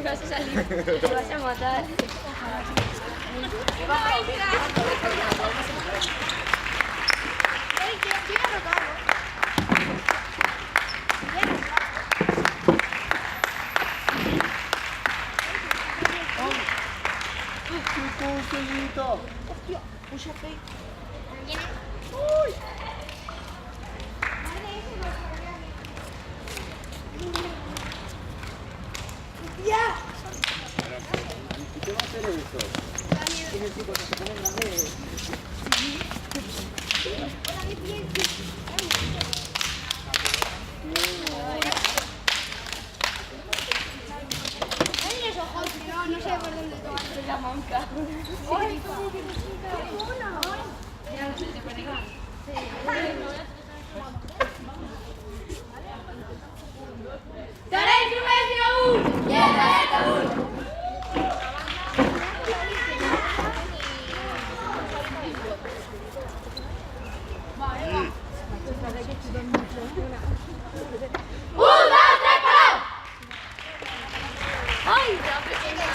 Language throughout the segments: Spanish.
vas a salir, te vas a matar. Hostia, puxa feio. ¡Ya! ¿Y qué va a hacer esto? Es el tipo que se pone grande. Ay, los ojos, no sé por dónde tomarse la manca. ¡Ay, qué mona! ¡Daréis silencio aún! ¡Tierra de Kabul! ¡Ay, la pequeña!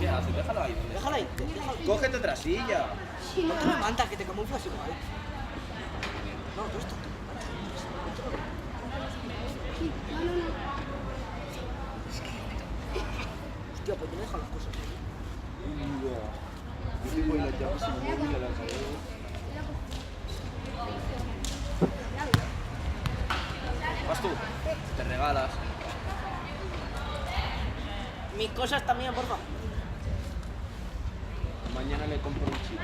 ¿Qué haces? Déjalo ahí. Déjala ahí. Cógete otra silla. No te me mantas, que te camuflas igual. No, tú estás. Hostia, pues te dejan las cosas. Yo sí voy a las llaves y me voy a las llaves. Vas tú. Te regalas. Mis cosas también, porfa. Mañana le compro un chip.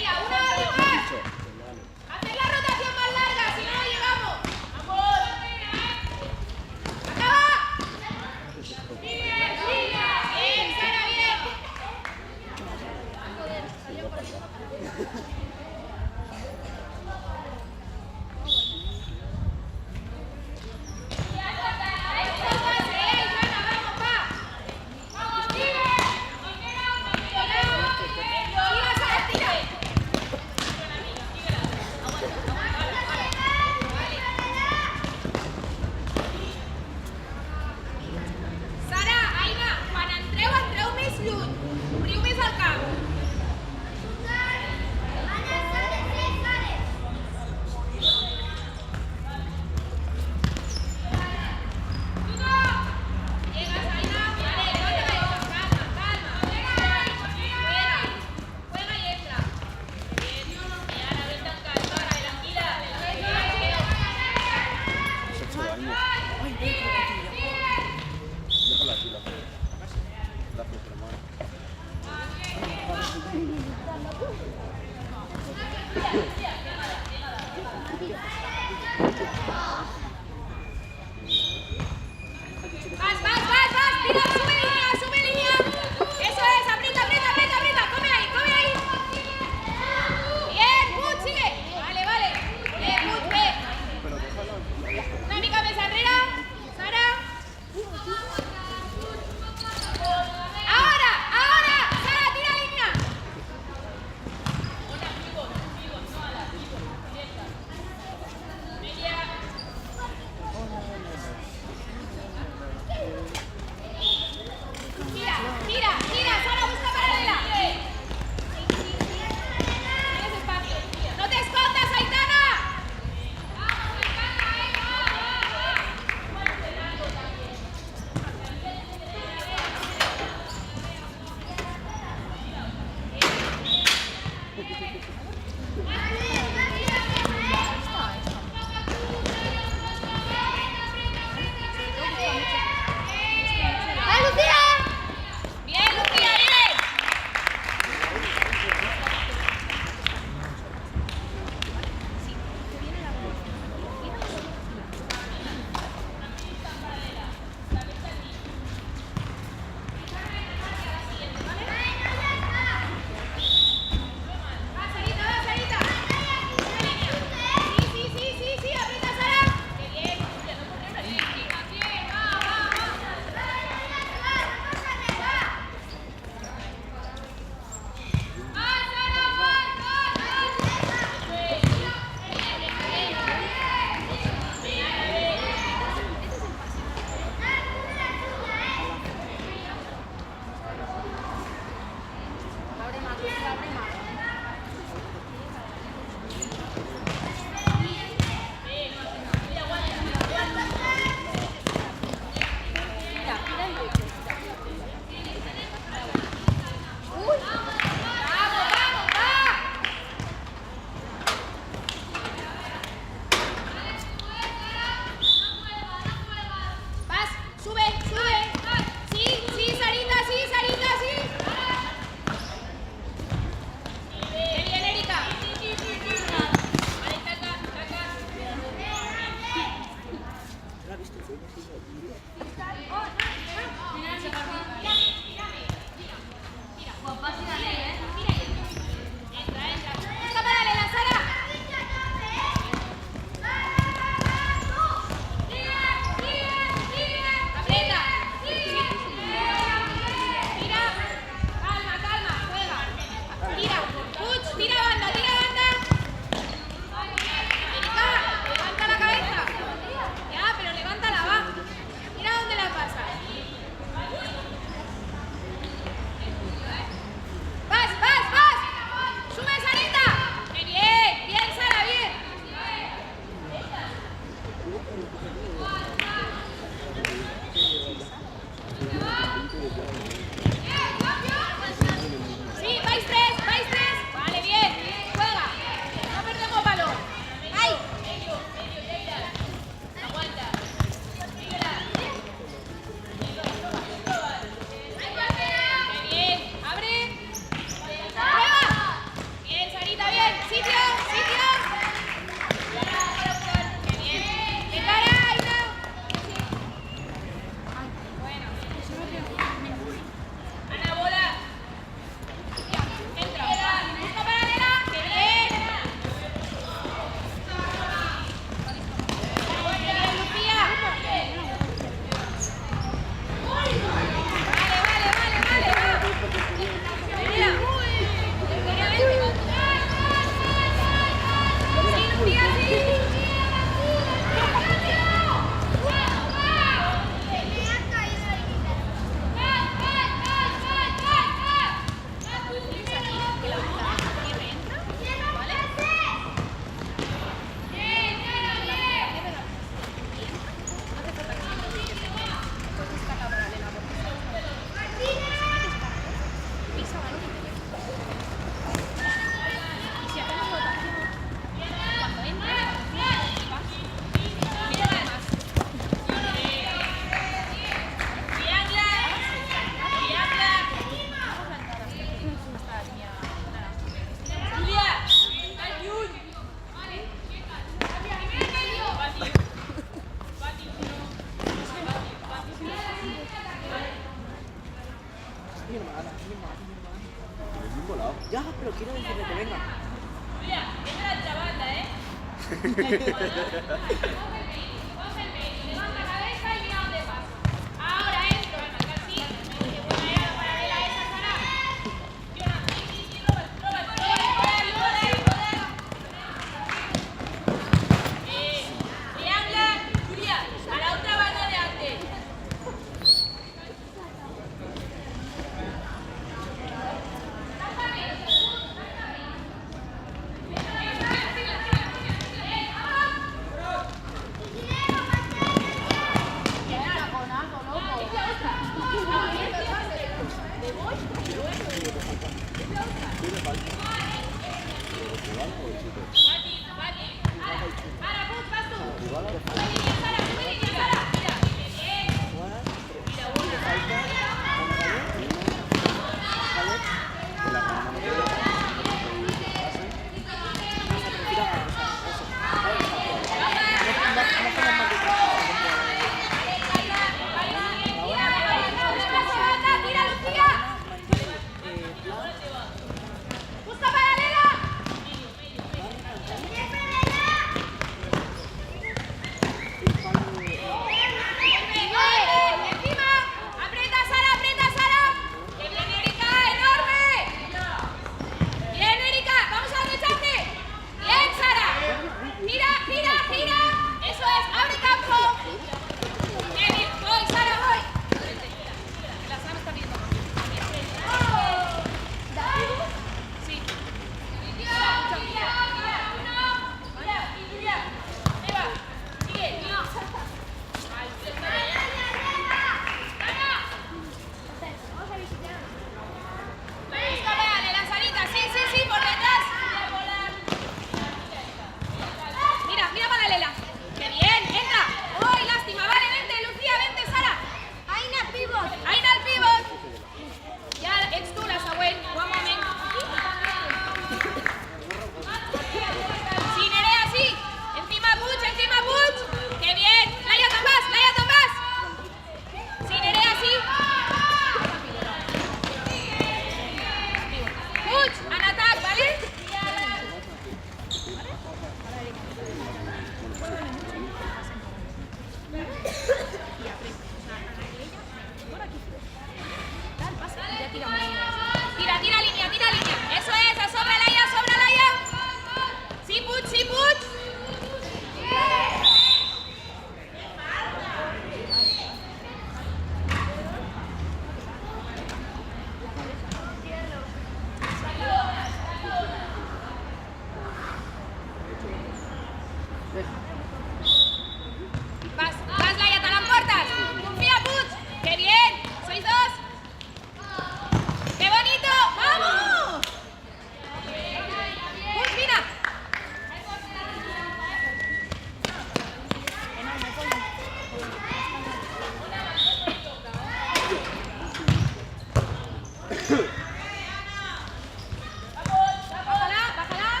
Bájala.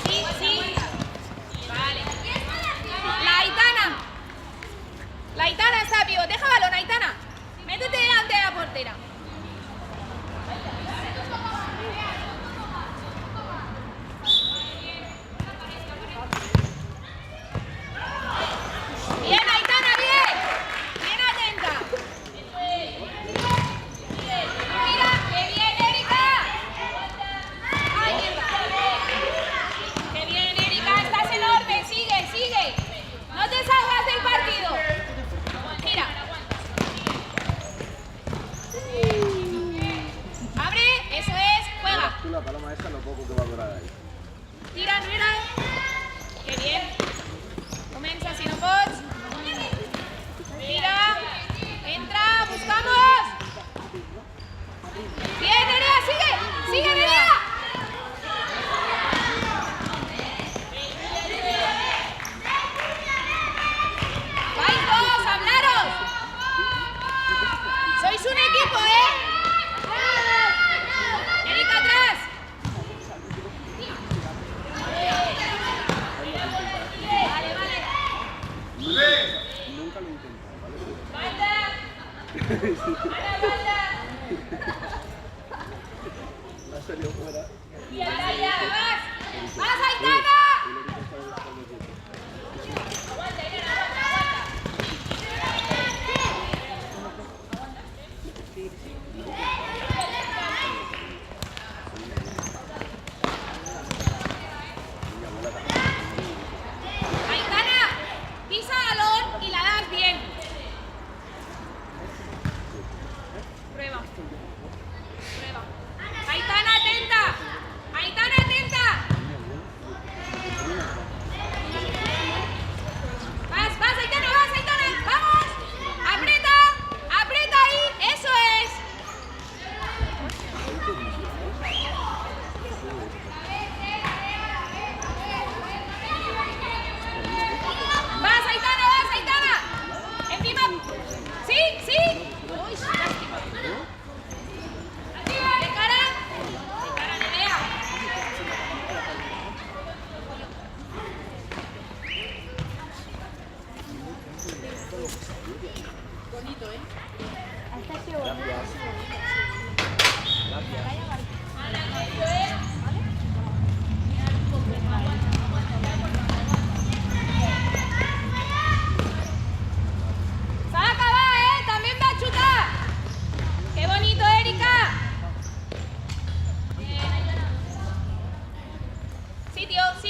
Sí, sí. Vale.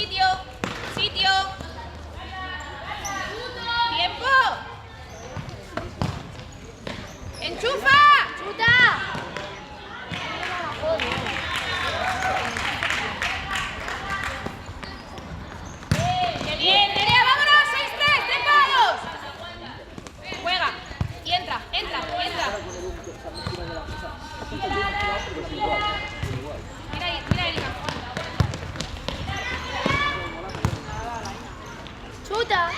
Sitio. Sitio. Tiempo. Enchufa. ¡Chuta! ¡Qué bien! Nerea, vámonos. 6-3. ¡Trepados! Juega. Y entra, entra, entra. Mira ahí, mira Erika. ¡Chuta!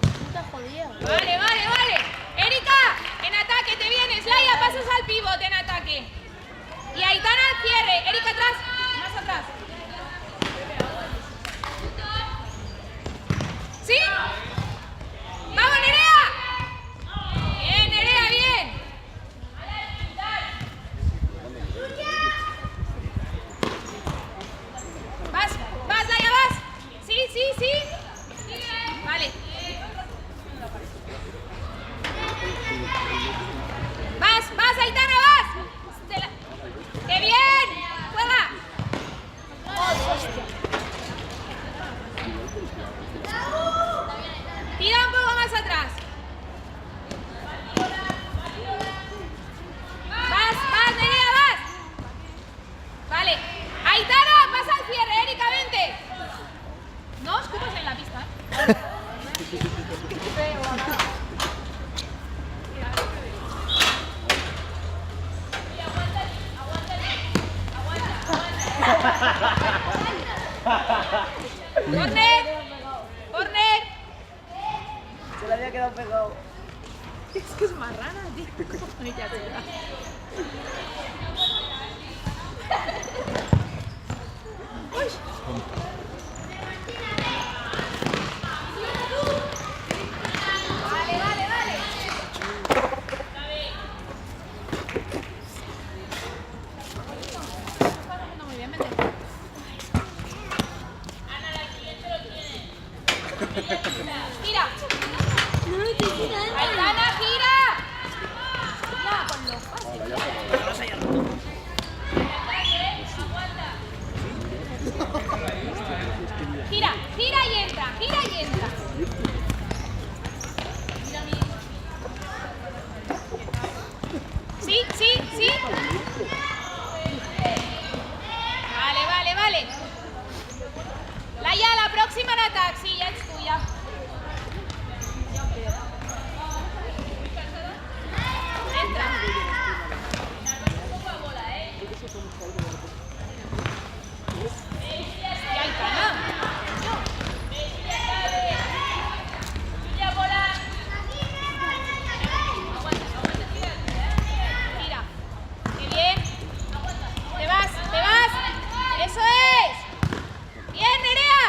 ¡Chuta jodida! Vale, vale, vale. Erika, en ataque te vienes. Laia, pasas al pivote en ataque. Y Aitana al cierre. Erika atrás, más atrás. ¿Sí? ¡Vamos, Nerea! Bien, Nerea, bien. Vas, vas, Laia, vas. Sí, sí, sí. Vale. Vas, vas, Aitana, vas. ¡Qué bien! ¡Juega! Tira un poco más atrás. Vas, vas, Nerea, vas. Vale. Aitana, pasa al cierre, Erika, vente. No escupas en la pista, ¿eh? ¡Corner! ¡Corner! Se le había quedado pegado. Es que es marrana, tío. Ay, ya, chica. Vale, vale, vale. Está haciendo muy bien, vente. Gira. Aitana, gira. Ya, con lo fácil. Gira, gira y entra, gira y entra. Sí, sí, sí. Vale, vale, vale. Laia, la próxima en ataque, sí, ya es tuya. Entra. Y Aitana. Tira. Qué bien. Te vas, te vas. Eso es. Bien, Nerea.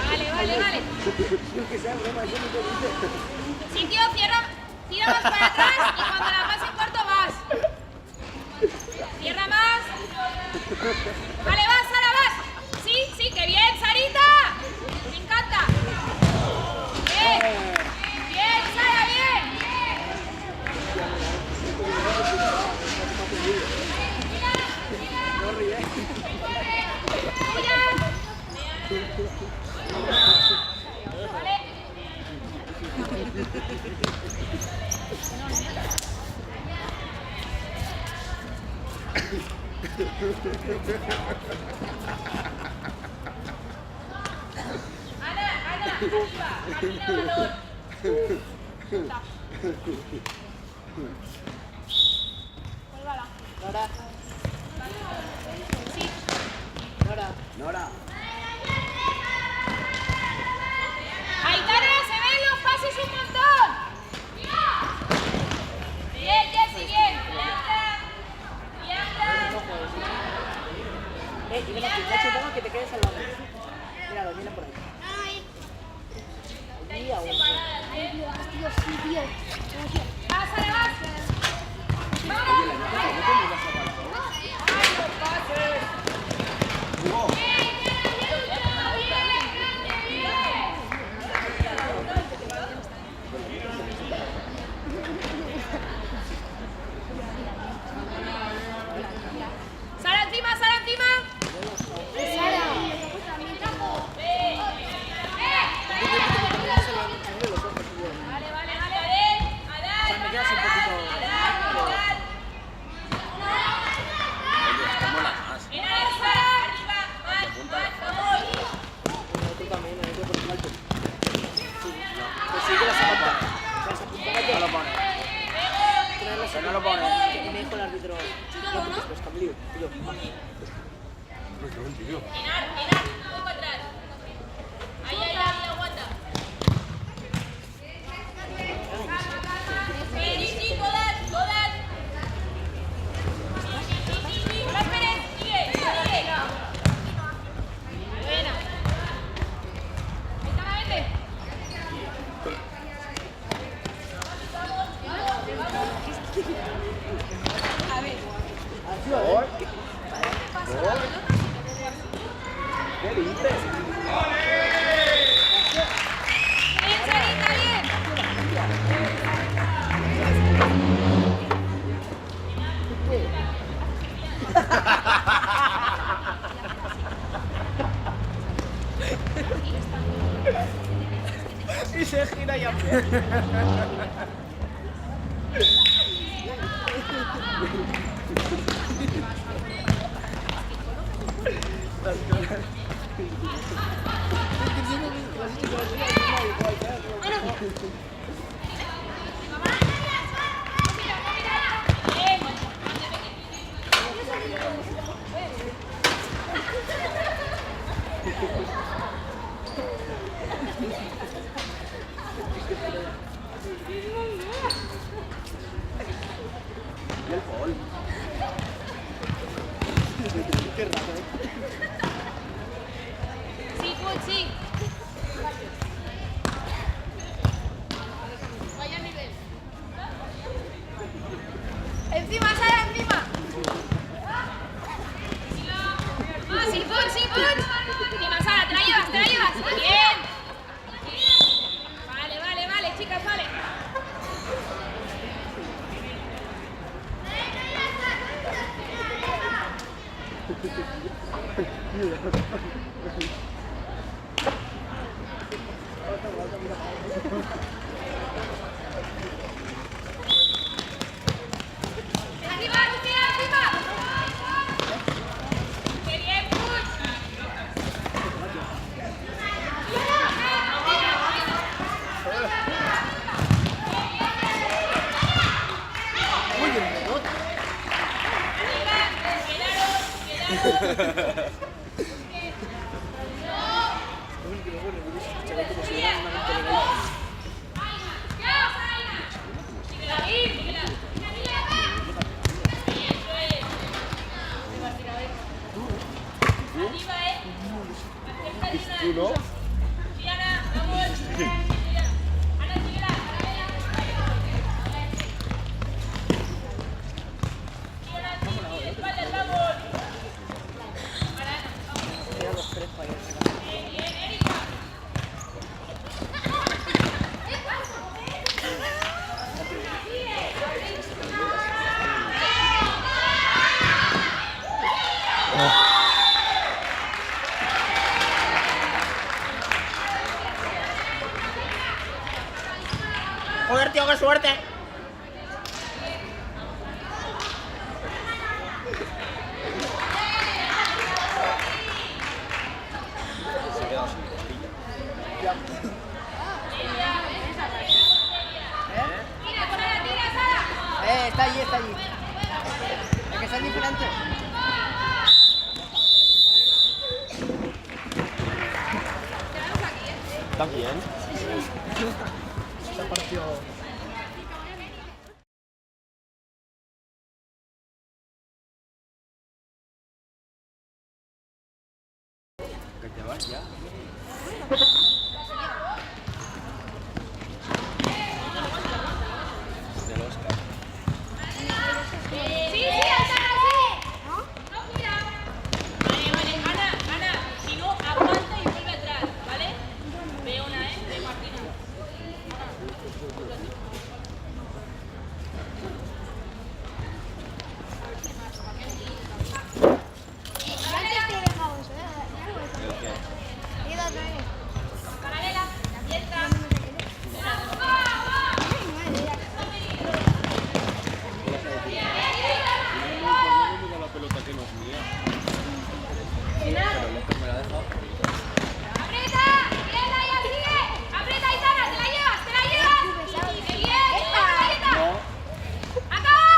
Vale. Yo que sea broma, eso no te dice. Sitio, cierra, tira más para atrás y cuando la pases corto vas. Cierra más. Vale, vas, Sara, vas. Sí, qué bien, Sarita. Me encanta. Bien, Sara, bien. No ríes. Tuya. Vale. Ana, arriba, camina balón. Vuélvala. Nora. Sí. Nora. Aitana, se ven los pases un montón. Bien, Jessy, bien. Y ven aquí, Nacho, tengo que te quedes al lado. Míralo, mira por ahí. Ahí, aún. Dios, sí, tío. Vas, Sara, vas. Oye, la nota, ¿no te miras a parar? ¡Jugó! Sara encima, Sara encima. Vale. O sea, me quedas un poquito... Oye, esta mola más. Tú también, hay que poner alto. Sí, pues sí, que la saca para. O sea, esa puntada No ya lo pone. que no lo pone. Y me dijo el árbitro, no, pues Camilio. Y yo, Enar, un poco atrás. Ahí, aguanta. Sí, todas. Hola, Pérez, sigue. Buena. Aitana, vete. A ver. ¿Qué dices? Bien, Sarita, bien. Y se gira y hace. Y el gol. Qué raro, Sí, Puig, sí. Vaya nivel. Encima, Sara, encima. Sí, Puig. Encima, Sara, te la llevas. Bien. Vale, chicas, vale. Encima, Lucía, ¡qué bien, Puig! ¿Tú no? Sí, Ana, vamos. Ana, síguela. Espaldas, vamos. Mira los tres fallos. Bien, Erika. Joder, tío, qué suerte. Se ha quedado sin costilla. Tira, Sara, tira, Sara. Está allí, está allí. Hay que ser diferente. ¿Está bien? Se ha partido. Que te vas ya. Del Oscar. Sí, Aitana, sí. No, mira. Vale, Ana, si no, aguanta y vuelve atrás, ¿vale? Ve una, ve Martina. ¿El qué? Paralela, abierta. No la pelota que no es mía. Pero López me la ha dejado. ¡Aprieta! ¡Bien, Laia, sigue! ¡Aprieta, Aitana! ¡Te la llevas, te la llevas! ¡Qué bien! ¡Aprieta! No. ¡Acaba!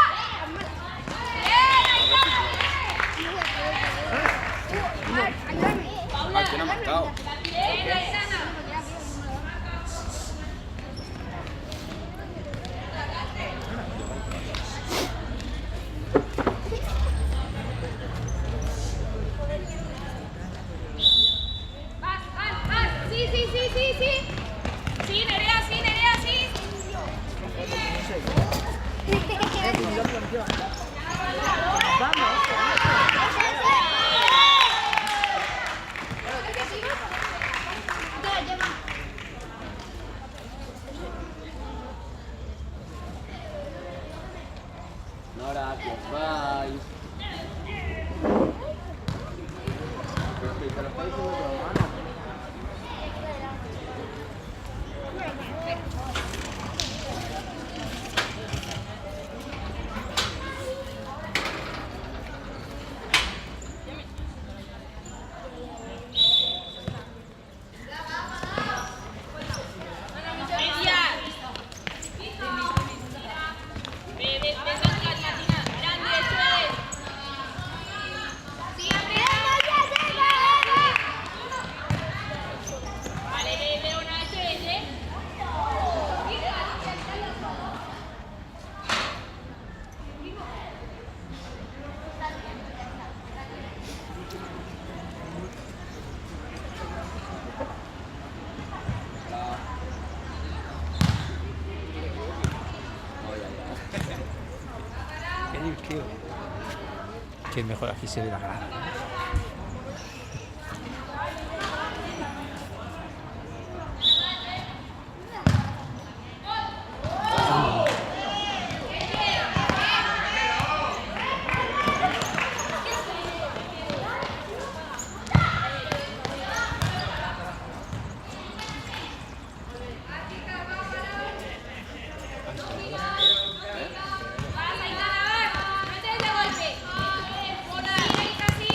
¡Bien, Aitana! ¿A quién ha marcado? ¡Bien, Aitana! Vas. Sí. Sí, Nerea, sí. Nora, que os vais. Pero que te lo está diciendo tu hermano. Qué divertido. Que es mejor aquí se ve la grada. Vas, Aitana, vas. Métele de golpe. Por ahí, casi.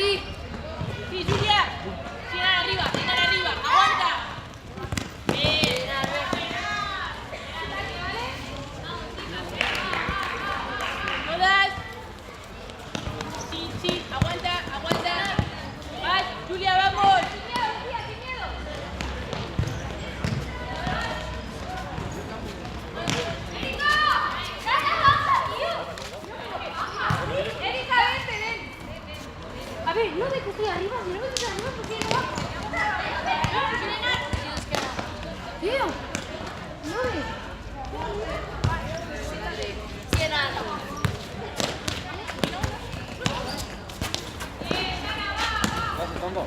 Sí. Sí, Julia. Sigan arriba, aguanta. No das. Sí, aguanta. Vas, Julia, vamos. A ver, no de que estoy arriba, si no me estoy arriba, ¿por qué no bajo? Tío, no ve. Vas, tonto.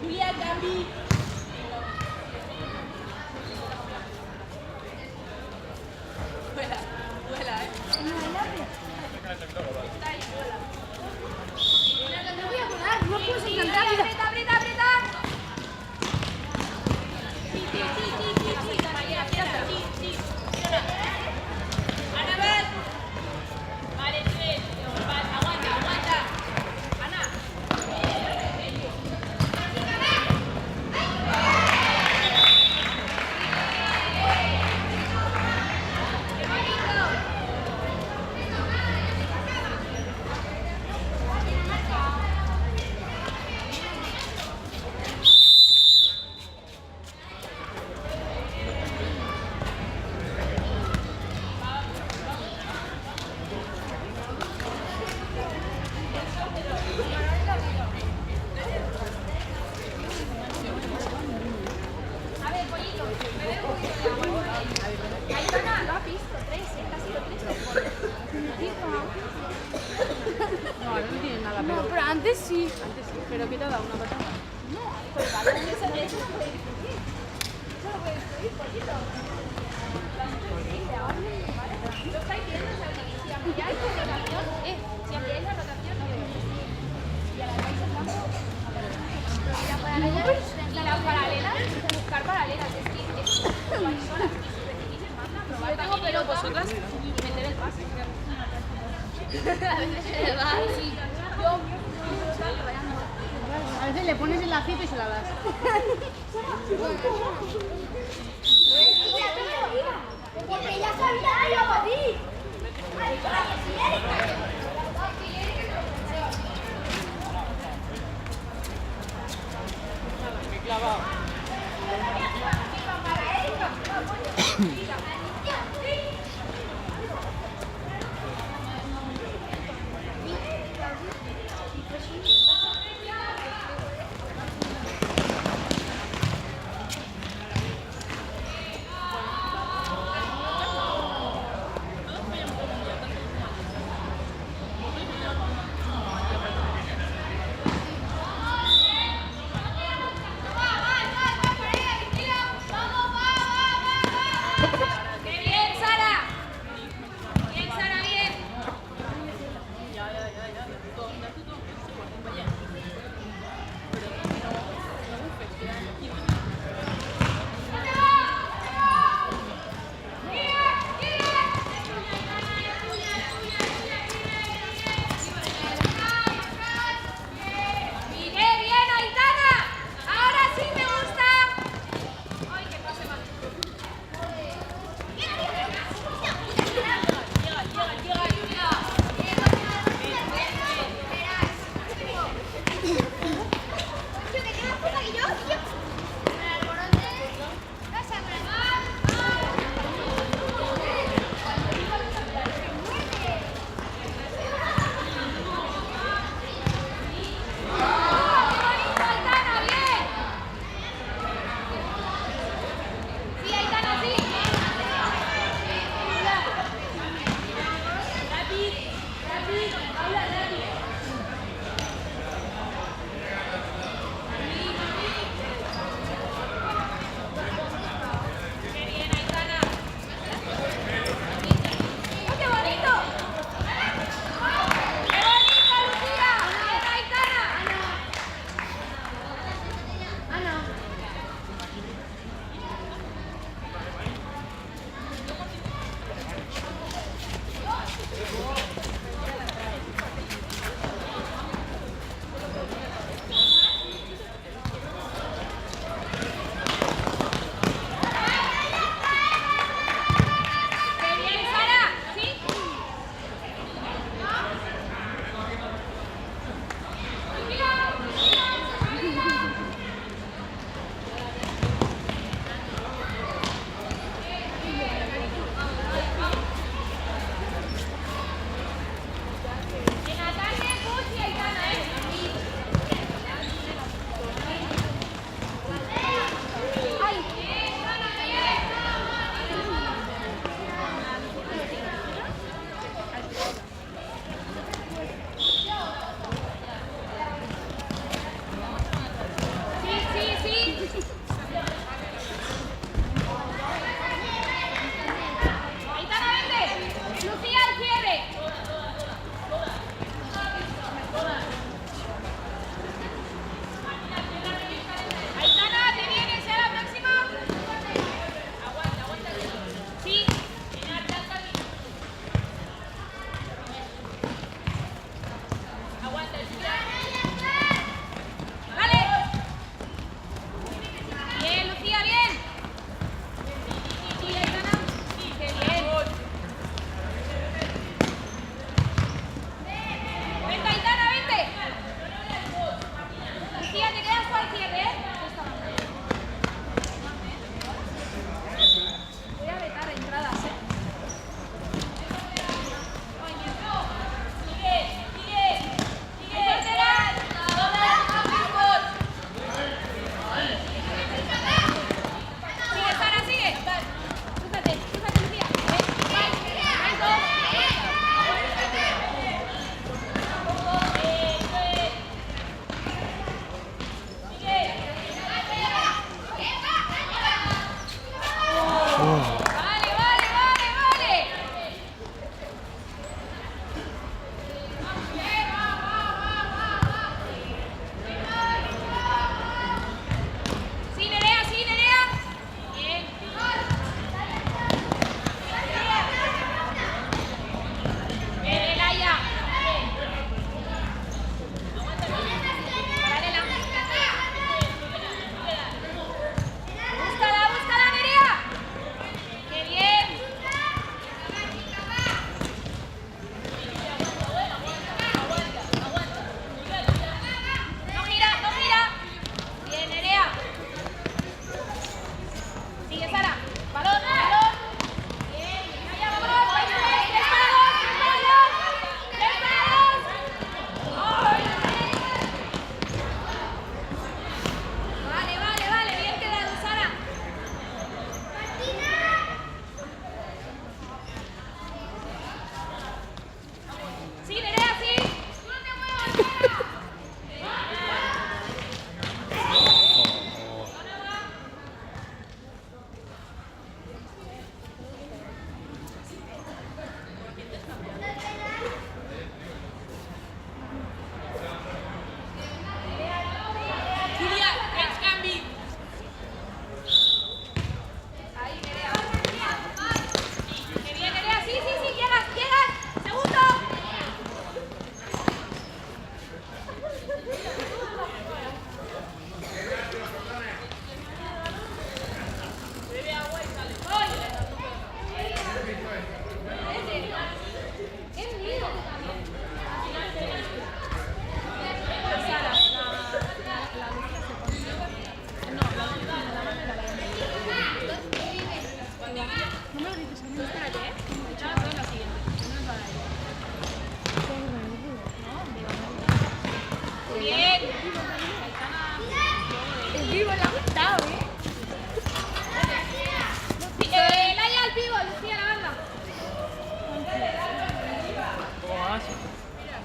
Julia, Gambi. Vuela, No voy a volar, no puedo saltar. Aprieta. Sí. Ana, vas. Vale, 3. Aguanta. Ana. No, pero antes sí. ¿Pero qué te ha dado una patada? Y las paralelas, buscar paralelas, es que vais solas. Yo tengo pelota Vosotras y meter el pase. a veces se le va así. A veces le pones el lacito y se la das. Porque ya sabía que iba para ti.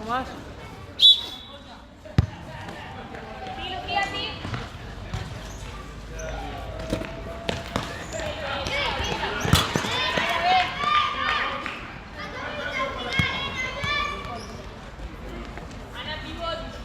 más. Sí, Lucía, sí. Ana, pivot.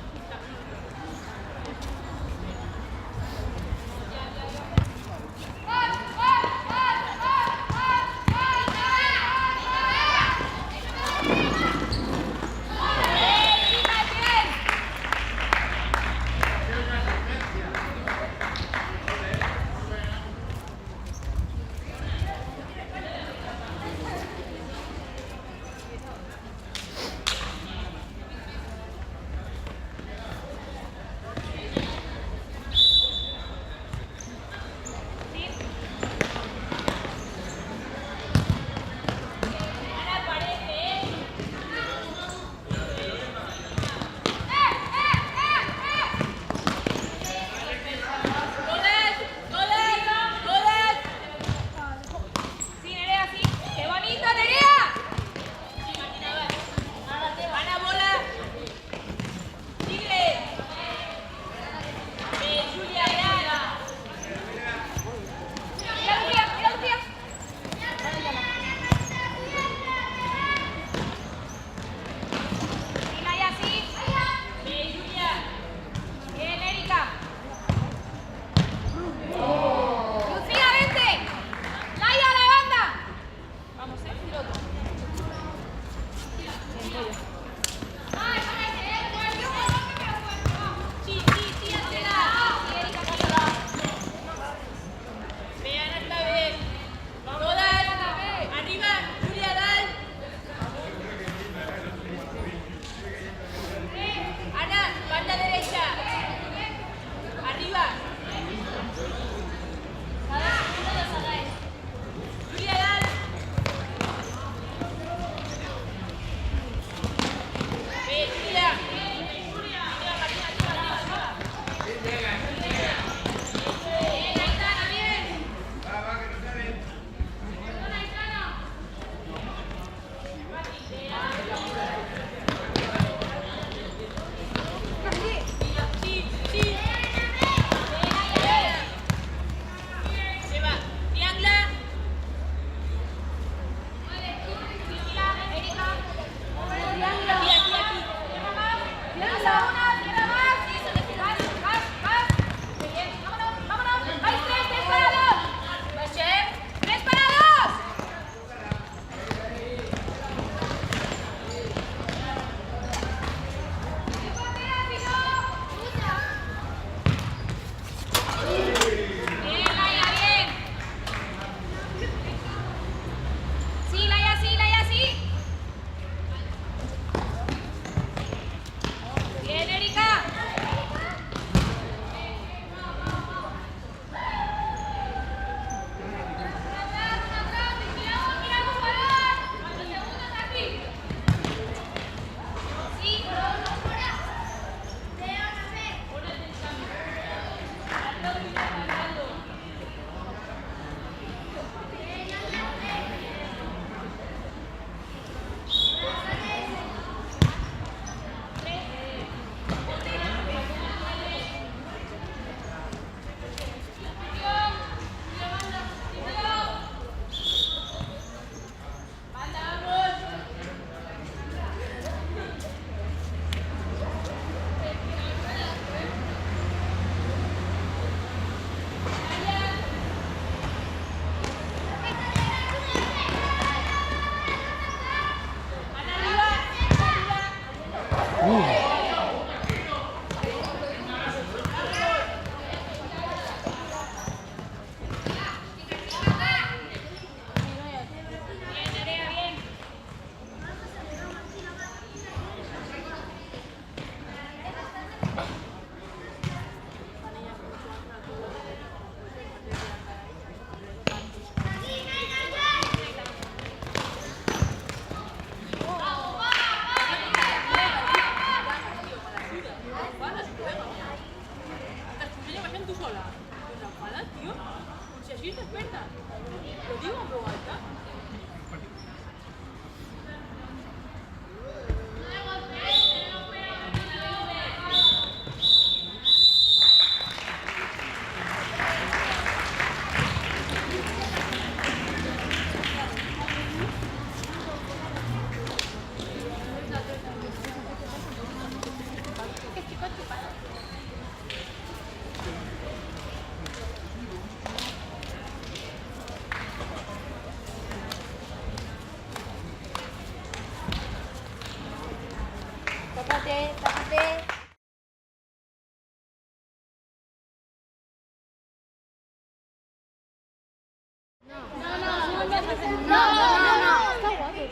Tápate, tápate.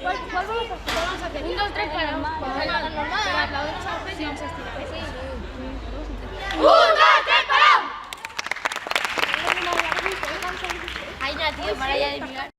¿Cuál vamos a hacer? 1, 2, 3 para normal. La otra vamos a estirar. 1, 2, 3 para. Ahí ya, tío, para ya de mirar.